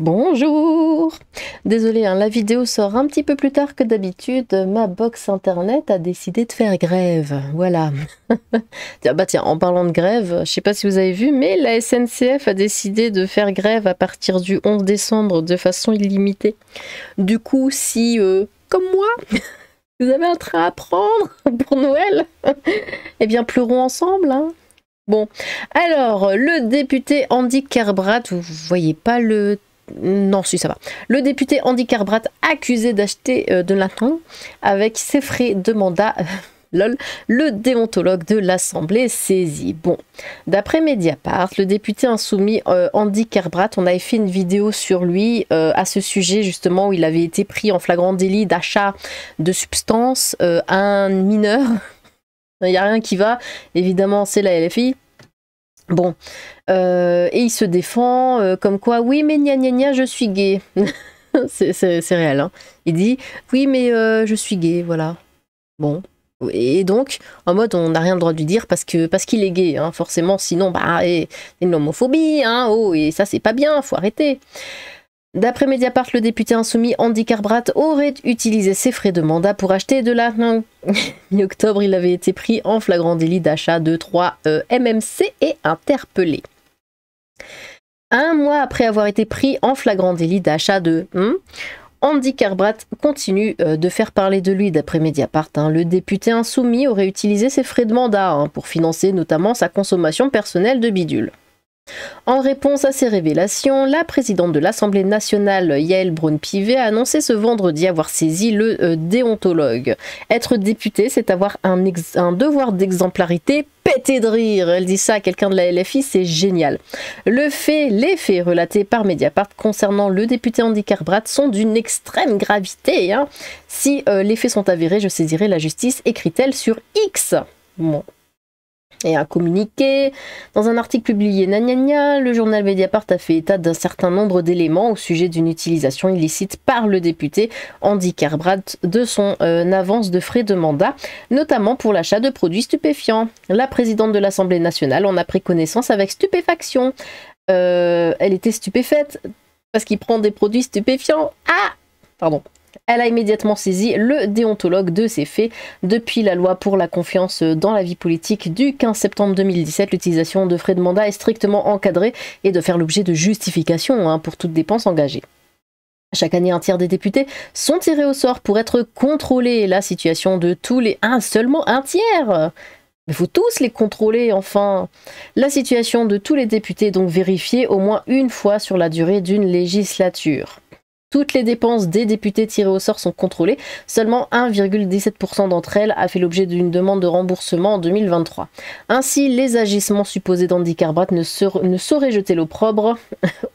Bonjour! Désolée, hein, la vidéo sort un petit peu plus tard que d'habitude. Ma box internet a décidé de faire grève. Voilà. Tiens, en parlant de grève, je sais pas si vous avez vu, mais la SNCF a décidé de faire grève à partir du 11 décembre de façon illimitée. Du coup, si, comme moi, vous avez un train à prendre pour Noël, eh bien, pleurons ensemble, hein. Bon, alors, le député Andy Kerbrat, vous voyez pas le... Non, si ça va. Le député Andy Kerbrat accusé d'acheter de l'argent avec ses frais de mandat. Lol, le déontologue de l'Assemblée saisi. Bon, d'après Mediapart, le député insoumis Andy Kerbrat, on avait fait une vidéo sur lui à ce sujet justement où il avait été pris en flagrant délit d'achat de substances à un mineur. Il n'y a rien qui va, évidemment c'est la LFI. Bon, et il se défend comme quoi, oui mais gna gna gna, je suis gay. c'est réel, hein. Il dit, oui mais je suis gay, voilà. Bon, et donc, en mode, on n'a rien le droit de lui dire parce qu'il est gay, hein, forcément, sinon, bah, c'est une homophobie, hein, oh, et ça c'est pas bien, faut arrêter. D'après Mediapart, le député insoumis Andy Kerbrat aurait utilisé ses frais de mandat pour acheter de la... Mi-octobre, il avait été pris en flagrant délit d'achat de 3 MMC et interpellé. Un mois après avoir été pris en flagrant délit d'achat de... Andy Kerbrat continue de faire parler de lui d'après Mediapart. Le député insoumis aurait utilisé ses frais de mandat pour financer notamment sa consommation personnelle de bidule. En réponse à ces révélations, la présidente de l'Assemblée nationale, Yaël Braun-Pivet, a annoncé ce vendredi avoir saisi le déontologue. Être député, c'est avoir un devoir d'exemplarité pété de rire. Elle dit ça à quelqu'un de la LFI, c'est génial. Les faits relatés par Mediapart concernant le député Andy Kerbrat sont d'une extrême gravité. Si les faits sont avérés, je saisirai la justice, écrit-elle sur X. Bon. Et un communiqué. Dans un article publié le journal Mediapart a fait état d'un certain nombre d'éléments au sujet d'une utilisation illicite par le député Andy Kerbrat de son avance de frais de mandat, notamment pour l'achat de produits stupéfiants. La présidente de l'Assemblée nationale en a pris connaissance avec stupéfaction. Elle était stupéfaite parce qu'il prend des produits stupéfiants. Ah! Pardon. Elle a immédiatement saisi le déontologue de ces faits. Depuis la loi pour la confiance dans la vie politique du 15 septembre 2017, l'utilisation de frais de mandat est strictement encadrée et de faire l'objet de justifications pour toute dépense engagée. Chaque année, un tiers des députés sont tirés au sort pour être contrôlés. La situation de tous les... seulement un tiers! Mais il faut tous les contrôler, enfin. La situation de tous les députés est donc vérifiée au moins une fois sur la durée d'une législature. Toutes les dépenses des députés tirés au sort sont contrôlées. Seulement 1,17% d'entre elles a fait l'objet d'une demande de remboursement en 2023. Ainsi, les agissements supposés d'Andy Kerbrat ne sauraient jeter l'opprobre,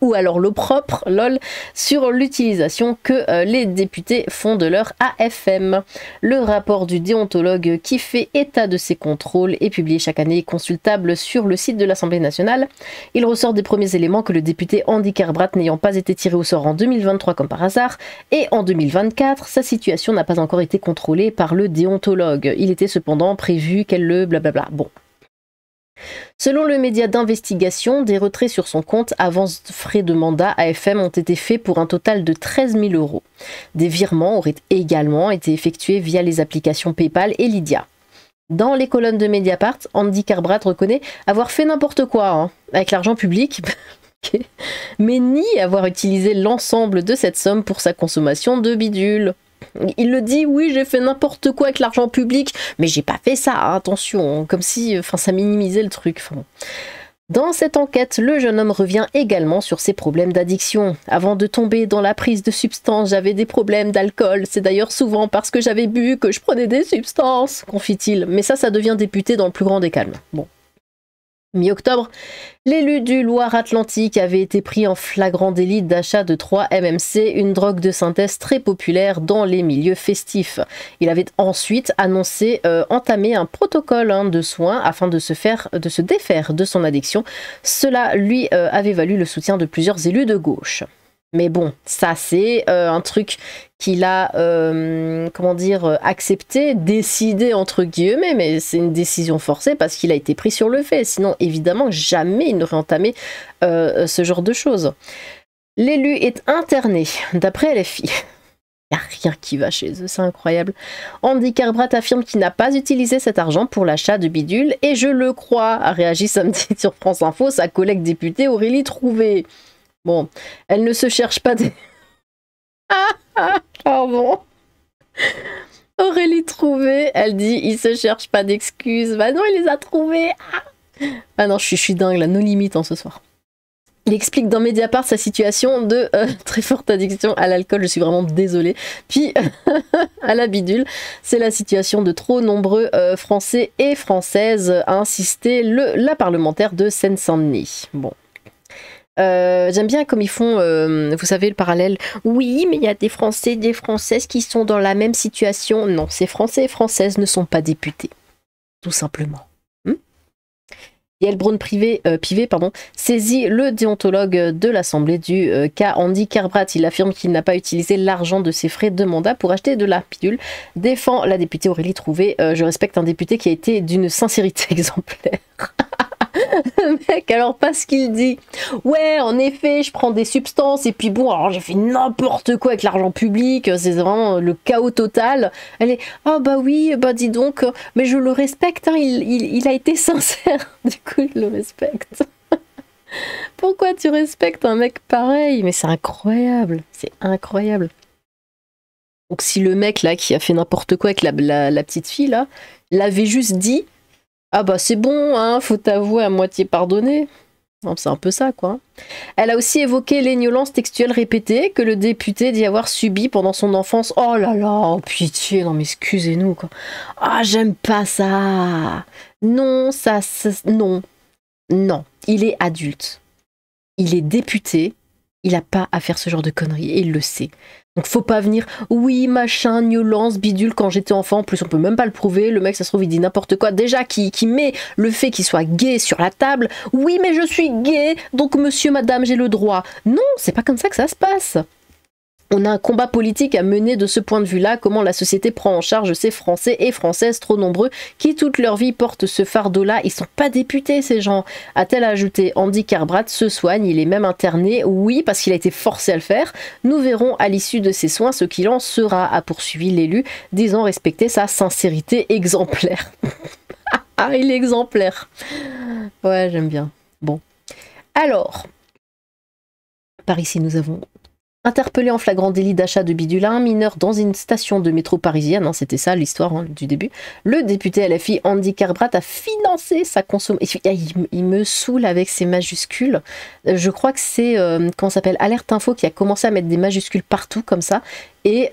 ou alors l'opprobre, lol, sur l'utilisation que les députés font de leur AFM. Le rapport du déontologue qui fait état de ces contrôles est publié chaque année et consultable sur le site de l'Assemblée nationale. Il ressort des premiers éléments que le député Andy Kerbrat n'ayant pas été tiré au sort en 2023 comme par hasard, et en 2024, sa situation n'a pas encore été contrôlée par le déontologue. Il était cependant prévu qu'elle le blablabla. Bon. Selon le média d'investigation, des retraits sur son compte avance frais de mandat AFM ont été faits pour un total de 13 000 €. Des virements auraient également été effectués via les applications PayPal et Lydia. Dans les colonnes de Mediapart, Andy Kerbrat reconnaît avoir fait n'importe quoi avec l'argent public. Okay. Mais nie avoir utilisé l'ensemble de cette somme pour sa consommation de bidule. Il le dit, oui, j'ai fait n'importe quoi avec l'argent public, mais j'ai pas fait ça, attention, comme si ça minimisait le truc. Dans cette enquête, le jeune homme revient également sur ses problèmes d'addiction. Avant de tomber dans la prise de substances, j'avais des problèmes d'alcool. C'est d'ailleurs souvent parce que j'avais bu que je prenais des substances, confie-t-il. Mais ça devient député dans le plus grand des calmes. Bon. Mi-octobre, l'élu du Loire-Atlantique avait été pris en flagrant délit d'achat de 3 MMC, une drogue de synthèse très populaire dans les milieux festifs. Il avait ensuite annoncé entamer un protocole de soins afin de se défaire de son addiction. Cela lui avait valu le soutien de plusieurs élus de gauche. Mais bon, ça c'est un truc qu'il a, accepté, décidé entre guillemets, mais c'est une décision forcée parce qu'il a été pris sur le fait. Sinon, évidemment, jamais il n'aurait entamé ce genre de choses. L'élu est interné, d'après LFI. Il n'y a rien qui va chez eux, c'est incroyable. Andy Carbrat affirme qu'il n'a pas utilisé cet argent pour l'achat de bidule, et je le crois, a réagi samedi sur France Info sa collègue députée Aurélie Trouvé. Bon, elle ne se cherche pas des... Pardon. Aurélie Trouvé, elle dit, il se cherche pas d'excuses. Bah non, il les a trouvées. Ah non, je suis dingue là, nos limites ce soir. Il explique dans Mediapart sa situation de très forte addiction à l'alcool, je suis vraiment désolée. Puis à la bidule, c'est la situation de trop nombreux Français et Françaises, a insisté la parlementaire de Seine-Saint-Denis. Bon. J'aime bien comme ils font, vous savez, le parallèle. Oui, mais il y a des Français et des Françaises qui sont dans la même situation. Non, ces Français et Françaises ne sont pas députés. Tout simplement. Yael Braun-Pivet saisit le déontologue de l'Assemblée du cas Andy Carbrat. Il affirme qu'il n'a pas utilisé l'argent de ses frais de mandat pour acheter de la pilule. Défend la députée Aurélie Trouvé. Je respecte un député qui a été d'une sincérité exemplaire. Mec, alors pas ce qu'il dit. Ouais, en effet, je prends des substances et puis bon, alors j'ai fait n'importe quoi avec l'argent public, c'est vraiment le chaos total. Elle est, ah bah oui, bah dis donc, mais je le respecte, hein, il a été sincère, du coup je le respecte. Pourquoi tu respectes un mec pareil? Mais c'est incroyable, c'est incroyable. Donc si le mec là qui a fait n'importe quoi avec la petite fille là, l'avait juste dit, ah bah c'est bon, hein, faut t'avouer à moitié pardonner. C'est un peu ça, quoi. Elle a aussi évoqué les violences textuelles répétées que le député dit avoir subies pendant son enfance. Oh là là, oh pitié, non mais excusez-nous, quoi. Ah, j'aime pas ça. Non, non. Non, il est adulte. Il est député. Il a pas à faire ce genre de conneries, et il le sait. Donc faut pas venir, oui, machin, violence, bidule, quand j'étais enfant, en plus on peut même pas le prouver, le mec ça se trouve il dit n'importe quoi, déjà qui met le fait qu'il soit gay sur la table, oui mais je suis gay, donc monsieur, madame, j'ai le droit. Non, c'est pas comme ça que ça se passe. On a un combat politique à mener de ce point de vue-là, comment la société prend en charge ces Français et Françaises trop nombreux qui toute leur vie portent ce fardeau-là. Ils sont pas députés ces gens. A-t-elle ajouté, Andy Carbrat se soigne, il est même interné, oui parce qu'il a été forcé à le faire. Nous verrons à l'issue de ses soins ce qu'il en sera, a poursuivi l'élu, disant respecter sa sincérité exemplaire. Ah, il est exemplaire. Ouais, j'aime bien. Bon. Alors, par ici nous avons... Interpellé en flagrant délit d'achat de bidule à un mineur dans une station de métro parisienne, hein, c'était ça l'histoire du début, le député LFI Andy Carbrat a financé sa consommation. Il me saoule avec ses majuscules. Je crois que c'est, comment ça s'appelle, Alerte Info qui a commencé à mettre des majuscules partout comme ça. Et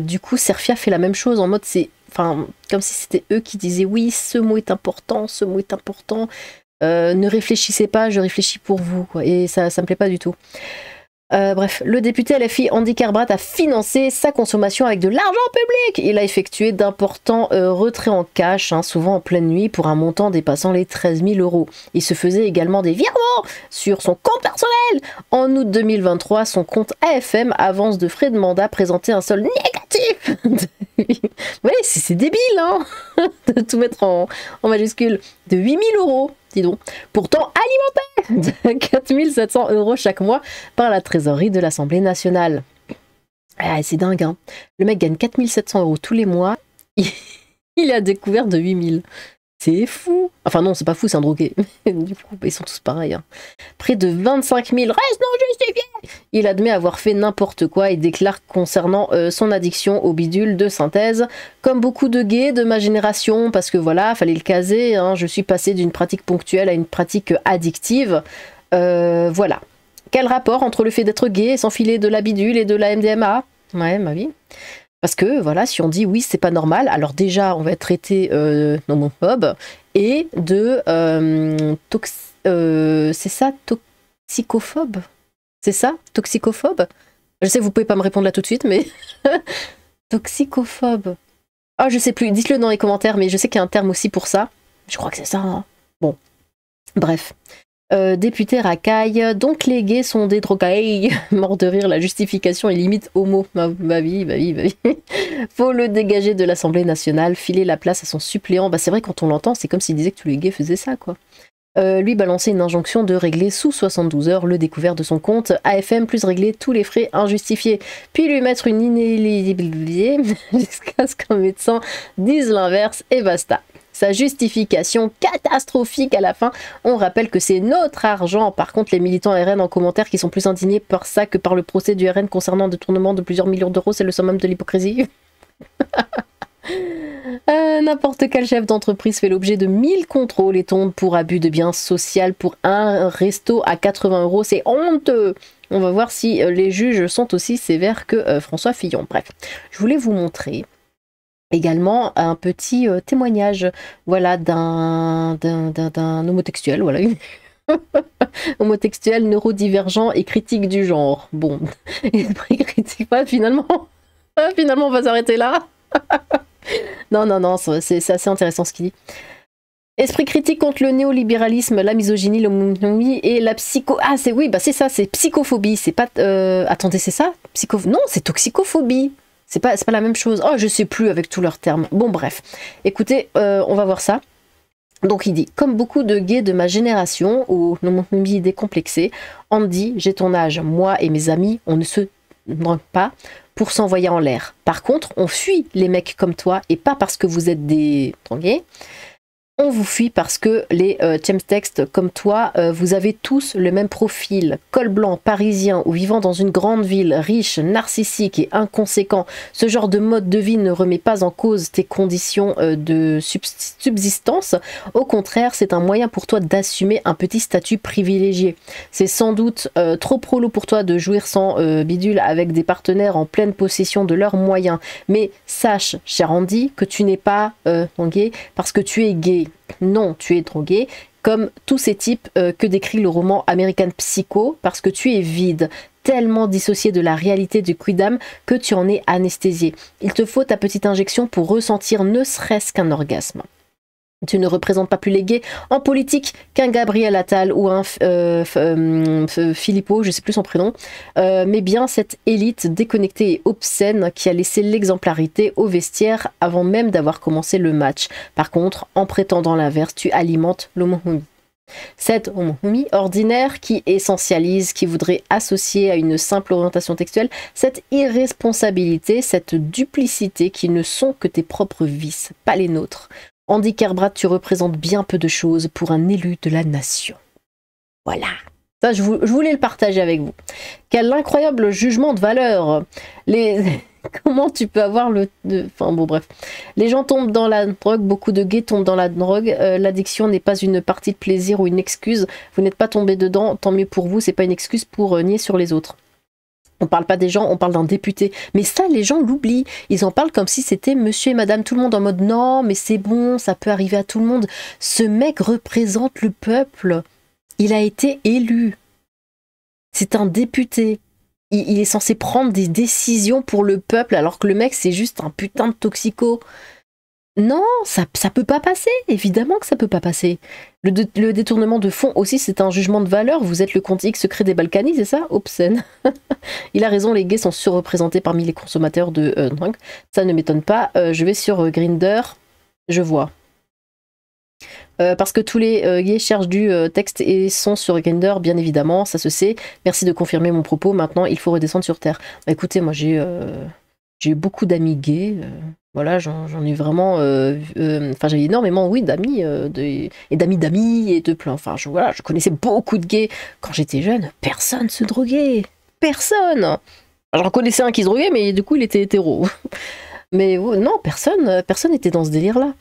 du coup, Serfia fait la même chose en mode c'est... Enfin, comme si c'était eux qui disaient oui, ce mot est important, ce mot est important. Ne réfléchissez pas, je réfléchis pour vous, quoi. Et ça me plaît pas du tout. Bref, le député LFI Andy Carbrat a financé sa consommation avec de l'argent public. Il a effectué d'importants retraits en cash, hein, souvent en pleine nuit, pour un montant dépassant les 13 000 €. Il se faisait également des virements sur son compte personnel. En août 2023, son compte AFM, avance de frais de mandat, présentait un solde négatif. Oui, c'est débile, hein, de tout mettre en majuscule. De 8 000 €. Dis donc. Pourtant alimenté de 4 700 € chaque mois par la trésorerie de l'Assemblée nationale. Ah, c'est dingue, hein. Le mec gagne 4 700 € tous les mois. Il a découvert de 8 000. C'est fou. Enfin non, c'est pas fou, c'est un drogué. Du coup, ils sont tous pareils, hein. Près de 25 000 restent non justifiés. Il admet avoir fait n'importe quoi et déclare concernant son addiction aux bidules de synthèse, comme beaucoup de gays de ma génération, parce que voilà, fallait le caser, hein, je suis passé d'une pratique ponctuelle à une pratique addictive. Voilà. Quel rapport entre le fait d'être gay et s'enfiler de la bidule et de la MDMA? Ouais, ma vie. Parce que voilà, si on dit oui, c'est pas normal, alors déjà on va être traité d'homophobe et de c'est ça, toxicophobe. C'est ça, toxicophobe. Je sais, vous pouvez pas me répondre là tout de suite, mais toxicophobe. Ah, je sais plus. Dites-le dans les commentaires, mais je sais qu'il y a un terme aussi pour ça. Je crois que c'est ça. Hein. Bon, bref. Député racaille, donc les gays sont des drogués. Mort de rire, la justification est limite homo. Ma vie. Faut le dégager de l'Assemblée nationale, filer la place à son suppléant. Bah c'est vrai, quand on l'entend, c'est comme s'il disait que tous les gays faisaient ça, quoi. lui balancer une injonction de régler sous 72 heures le découvert de son compte AFM plus régler tous les frais injustifiés, puis lui mettre une inéligibilité jusqu'à ce qu'un médecin dise l'inverse et basta. Sa justification catastrophique à la fin, on rappelle que c'est notre argent. Par contre, les militants RN en commentaire qui sont plus indignés par ça que par le procès du RN concernant un détournement de plusieurs millions d'euros, c'est le summum de l'hypocrisie. N'importe quel chef d'entreprise fait l'objet de 1000 contrôles et tombe pour abus de biens social pour un resto à 80 euros. C'est honteux. On va voir si les juges sont aussi sévères que François Fillon. Bref, je voulais vous montrer également un petit témoignage, voilà, d'un homotextuel, voilà, homotextuel neurodivergent et critique du genre. Bon, esprit critique, pas finalement. Finalement, on va s'arrêter là. Non, c'est assez intéressant ce qu'il dit. Esprit critique contre le néolibéralisme, la misogynie, l'homophobie et la psycho... Ah, c'est oui, bah c'est ça, c'est psychophobie. C'est pas... Attendez, c'est ça Non, c'est toxicophobie. C'est pas la même chose. Oh, je sais plus avec tous leurs termes. Bon, bref. Écoutez, on va voir ça. Donc il dit, comme beaucoup de gays de ma génération, ou l'homophobie décomplexée, Andy, j'ai ton âge, moi et mes amis, on ne se drogue pas pour s'envoyer en l'air. Par contre, on fuit les mecs comme toi, et pas parce que vous êtes des gays. On vous fuit parce que les chemtextes comme toi, vous avez tous le même profil, col blanc, parisien ou vivant dans une grande ville, riche, narcissique et inconséquent. Ce genre de mode de vie ne remet pas en cause tes conditions de subsistance. Au contraire, c'est un moyen pour toi d'assumer un petit statut privilégié. C'est sans doute trop prolo pour toi de jouir sans bidule avec des partenaires en pleine possession de leurs moyens. Mais sache, cher Andy, que tu n'es pas gay parce que tu es gay. Non, tu es drogué, comme tous ces types que décrit le roman American Psycho, parce que tu es vide, tellement dissocié de la réalité du quidam que tu en es anesthésié. Il te faut ta petite injection pour ressentir ne serait-ce qu'un orgasme. Tu ne représentes pas plus les gays en politique qu'un Gabriel Attal ou un Philippot, je sais plus son prénom, mais bien cette élite déconnectée et obscène qui a laissé l'exemplarité au vestiaire avant même d'avoir commencé le match. Par contre, en prétendant l'inverse, tu alimentes l'homophobie. Cette homophobie ordinaire qui essentialise, qui voudrait associer à une simple orientation textuelle, cette irresponsabilité, cette duplicité qui ne sont que tes propres vices, pas les nôtres. Andy Kerbrad, tu représentes bien peu de choses pour un élu de la nation. Voilà. Ça, je voulais le partager avec vous. Quel incroyable jugement de valeur. Comment tu peux avoir Enfin bon, bref. Les gens tombent dans la drogue, beaucoup de gays tombent dans la drogue. L'addiction n'est pas une partie de plaisir ou une excuse. Vous n'êtes pas tombé dedans, tant mieux pour vous, c'est pas une excuse pour nier sur les autres. On parle pas des gens, on parle d'un député. Mais ça, les gens l'oublient. Ils en parlent comme si c'était monsieur et madame tout le monde en mode non, mais c'est bon, ça peut arriver à tout le monde. Ce mec représente le peuple. Il a été élu. C'est un député. Il est censé prendre des décisions pour le peuple alors que le mec, c'est juste un putain de toxico. Non, ça peut pas passer. Évidemment que ça peut pas passer. Le détournement de fonds aussi, c'est un jugement de valeur. Vous êtes le compte X secret des Balkany, c'est ça? Obscène. Il a raison, les gays sont surreprésentés parmi les consommateurs de drogue. Ça ne m'étonne pas. Je vais sur Grindr, je vois. Parce que tous les gays cherchent du texte et sont sur Grindr, bien évidemment, ça se sait. Merci de confirmer mon propos. Maintenant, il faut redescendre sur Terre. Bah, écoutez, moi j'ai eu beaucoup d'amis gays. Voilà, j'en ai vraiment... Enfin, j'avais énormément, oui, d'amis, et d'amis et de plein... Enfin, voilà, je connaissais beaucoup de gays. Quand j'étais jeune, personne se droguait. Personne. J'en connaissais un qui se droguait, mais du coup, il était hétéro. Mais non, personne n'était dans ce délire-là.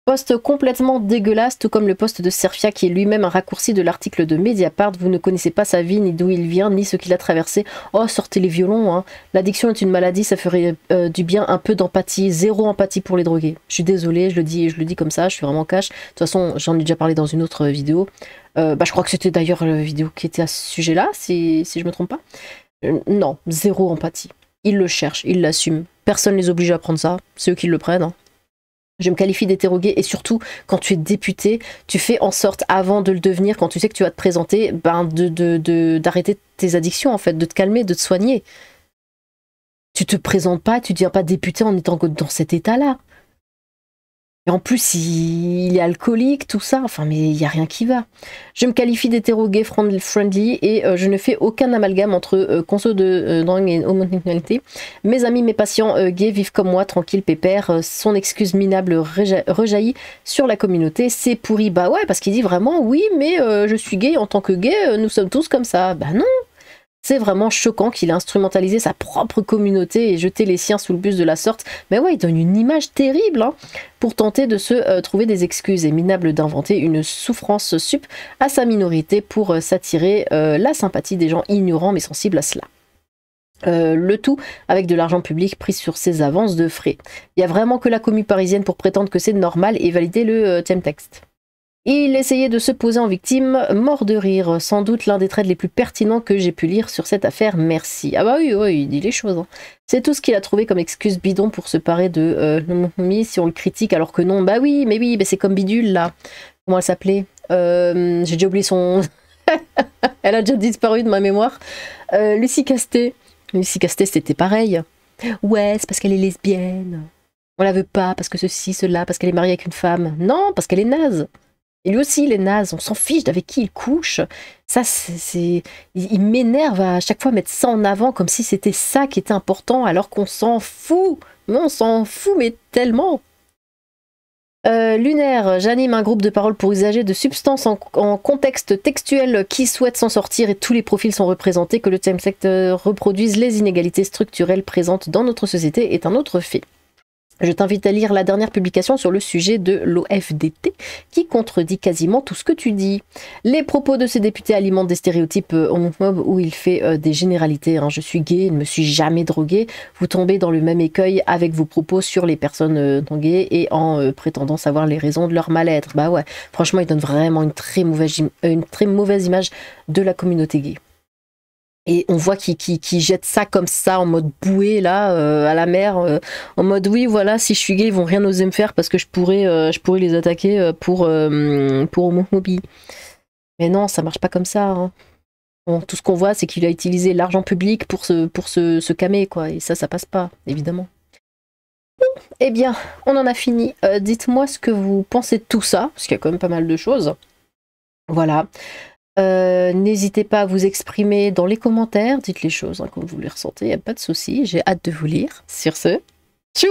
Poste complètement dégueulasse, tout comme le poste de Serfia qui est lui-même un raccourci de l'article de Mediapart. Vous ne connaissez pas sa vie, ni d'où il vient, ni ce qu'il a traversé. Oh, sortez les violons, hein. L'addiction est une maladie, ça ferait du bien, un peu d'empathie, zéro empathie pour les drogués. Je suis désolée, je le dis comme ça, je suis vraiment cash. De toute façon, j'en ai déjà parlé dans une autre vidéo. Je crois que c'était d'ailleurs la vidéo qui était à ce sujet-là, si je me trompe pas. Non, zéro empathie. Ils le cherchent, ils l'assument. Personne ne les oblige à prendre ça, c'est eux qui le prennent, hein. Je me qualifie d'interrogué et surtout, quand tu es député, tu fais en sorte, avant de le devenir, quand tu sais que tu vas te présenter, d'arrêter tes addictions, en fait, de te calmer, de te soigner. Tu te présentes pas, tu deviens pas député en étant dans cet état-là. Et en plus, il est alcoolique, tout ça. Enfin, mais il n'y a rien qui va. Je me qualifie d'hétéro-gay friendly et je ne fais aucun amalgame entre conso de drogue et homosexualité. Mes amis, mes patients gays vivent comme moi, tranquille, pépère. Son excuse minable rejaillit sur la communauté. C'est pourri. Bah ouais, parce qu'il dit vraiment, oui, mais je suis gay en tant que gay, nous sommes tous comme ça. Bah non. C'est vraiment choquant qu'il ait instrumentalisé sa propre communauté et jeté les siens sous le bus de la sorte. Mais ouais, il donne une image terrible hein, pour tenter de se trouver des excuses et minable d'inventer une souffrance sup à sa minorité pour s'attirer la sympathie des gens ignorants mais sensibles à cela. Le tout avec de l'argent public pris sur ses avances de frais. Il y a vraiment que la commu parisienne pour prétendre que c'est normal et valider le thème texte. Il essayait de se poser en victime, mort de rire, sans doute l'un des traits les plus pertinents que j'ai pu lire sur cette affaire, merci. Ah bah oui, il dit les choses. Hein. C'est tout ce qu'il a trouvé comme excuse bidon pour se parer de l'homophobie si on le critique alors que non. Bah oui, mais c'est comme Bidule là. Comment elle s'appelait j'ai déjà oublié son... Elle a déjà disparu de ma mémoire. Lucie Casté. Lucie Casté c'était pareil. Ouais, c'est parce qu'elle est lesbienne. On la veut pas parce que ceci, cela, parce qu'elle est mariée avec une femme. Non, parce qu'elle est naze. Et lui aussi, il est naze, on s'en fiche d'avec qui il couche. Ça, il m'énerve à chaque fois mettre ça en avant comme si c'était ça qui était important, alors qu'on s'en fout. Mais on s'en fout, mais tellement. Lunaire, j'anime un groupe de parole pour usagers de substances en contexte textuel qui souhaitent s'en sortir et tous les profils sont représentés, que le thème secteur reproduise les inégalités structurelles présentes dans notre société est un autre fait. Je t'invite à lire la dernière publication sur le sujet de l'OFDT qui contredit quasiment tout ce que tu dis. Les propos de ces députés alimentent des stéréotypes homophobes où il fait des généralités. Hein. Je suis gay, ne me suis jamais drogué. Vous tombez dans le même écueil avec vos propos sur les personnes non gays et en prétendant savoir les raisons de leur mal-être. Bah ouais, franchement, il donne vraiment une très mauvaise image de la communauté gay. Et on voit qu'ils jettent ça comme ça, en mode bouée, là, à la mer, en mode oui, voilà, si je suis gay, ils vont rien oser me faire parce que je pourrais les attaquer pour homophobie. Mais non, ça marche pas comme ça. Hein. Bon, tout ce qu'on voit, c'est qu'il a utilisé l'argent public pour se calmer, quoi. Et ça passe pas, évidemment. Eh bien, on en a fini. Dites-moi ce que vous pensez de tout ça, parce qu'il y a quand même pas mal de choses. Voilà. N'hésitez pas à vous exprimer dans les commentaires, dites les choses hein, comme vous les ressentez, il n'y a pas de souci, j'ai hâte de vous lire. Sur ce, tchou!